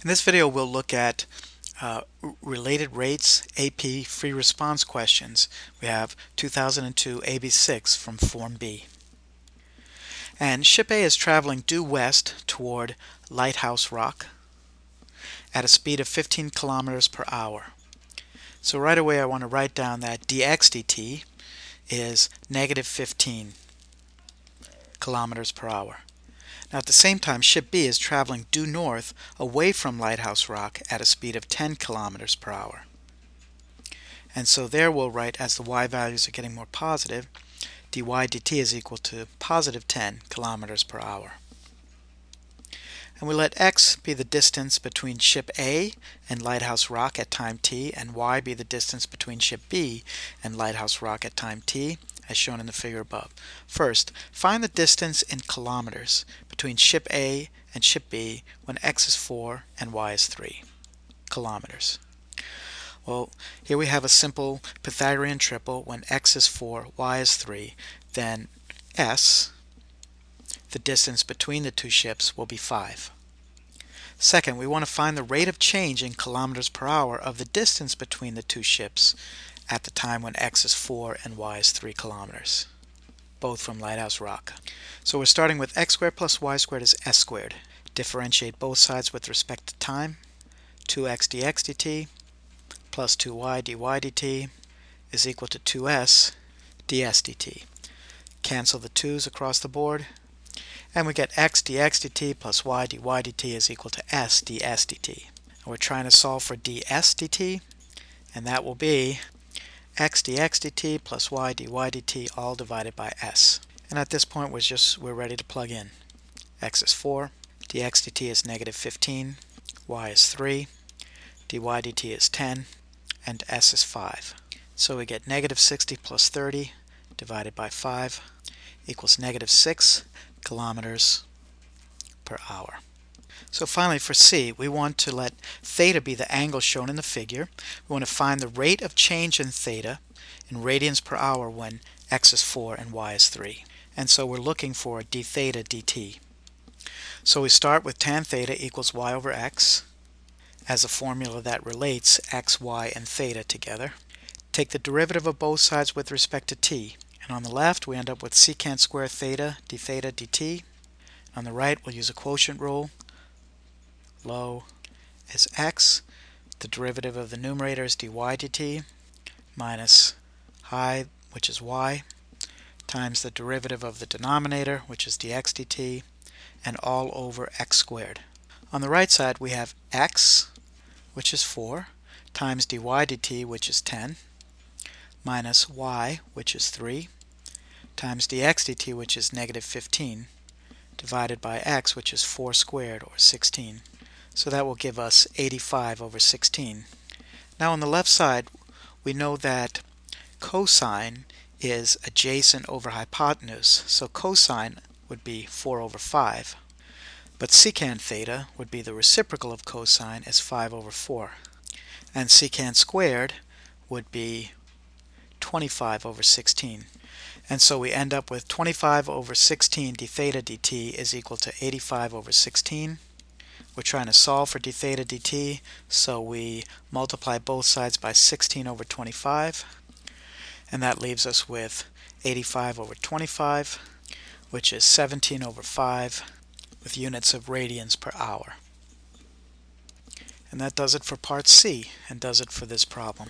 In this video we'll look at related rates AP free response questions. We have 2002 AB6 from Form B. And ship A is traveling due west toward Lighthouse Rock at a speed of 15 kilometers per hour. So right away I want to write down that dx dt is negative 15 kilometers per hour. Now at the same time, ship B is traveling due north away from Lighthouse Rock at a speed of 10 kilometers per hour. And so there we'll write, as the y values are getting more positive, dy dt is equal to positive 10 kilometers per hour. And we let x be the distance between ship A and Lighthouse Rock at time t, and y be the distance between ship B and Lighthouse Rock at time t, as shown in the figure above. First, find the distance in kilometers between ship A and ship B when x is 4 and y is 3 kilometers. Well, here we have a simple Pythagorean triple. When x is 4, y is 3, then s, the distance between the two ships, will be 5. Second, we want to find the rate of change in kilometers per hour of the distance between the two ships at the time when x is 4 and y is 3 kilometers, both from Lighthouse Rock. So we're starting with x squared plus y squared is s squared. Differentiate both sides with respect to time. 2x dx dt plus 2y dy dt is equal to 2s ds dt. Cancel the 2's across the board, and we get x dx dt plus y dy dt is equal to s ds dt. And we're trying to solve for ds dt, and that will be x dx dt plus y dy dt all divided by s. And at this point we're ready to plug in. X is 4, dx dt is negative 15, y is 3, dy dt is 10, and s is 5. So we get negative 60 plus 30 divided by 5 equals negative 6 kilometers per hour. So finally, for C, we want to let theta be the angle shown in the figure. We want to find the rate of change in theta in radians per hour when x is 4 and y is 3. And so we're looking for d theta dt. So we start with tan theta equals y over x as a formula that relates x, y, and theta together. Take the derivative of both sides with respect to t. And on the left, we end up with secant square theta d theta dt. On the right, we'll use a quotient rule. Low is x. The derivative of the numerator is dy dt minus high, which is y, times the derivative of the denominator, which is dx dt, and all over x squared. On the right side, we have x, which is 4, times dy dt, which is 10, minus y, which is 3, times dx dt, which is negative 15, divided by x, which is 4 squared, or 16. So that will give us 85 over 16. Now on the left side, we know that cosine is adjacent over hypotenuse, so cosine would be 4 over 5. But secant theta would be the reciprocal of cosine, as 5 over 4. And secant squared would be 25 over 16. And so we end up with 25 over 16 d theta dt is equal to 85 over 16. We're trying to solve for d theta dt, so we multiply both sides by 16 over 25. And that leaves us with 85 over 25, which is 17 over 5, with units of radians per hour. And that does it for part C, and does it for this problem.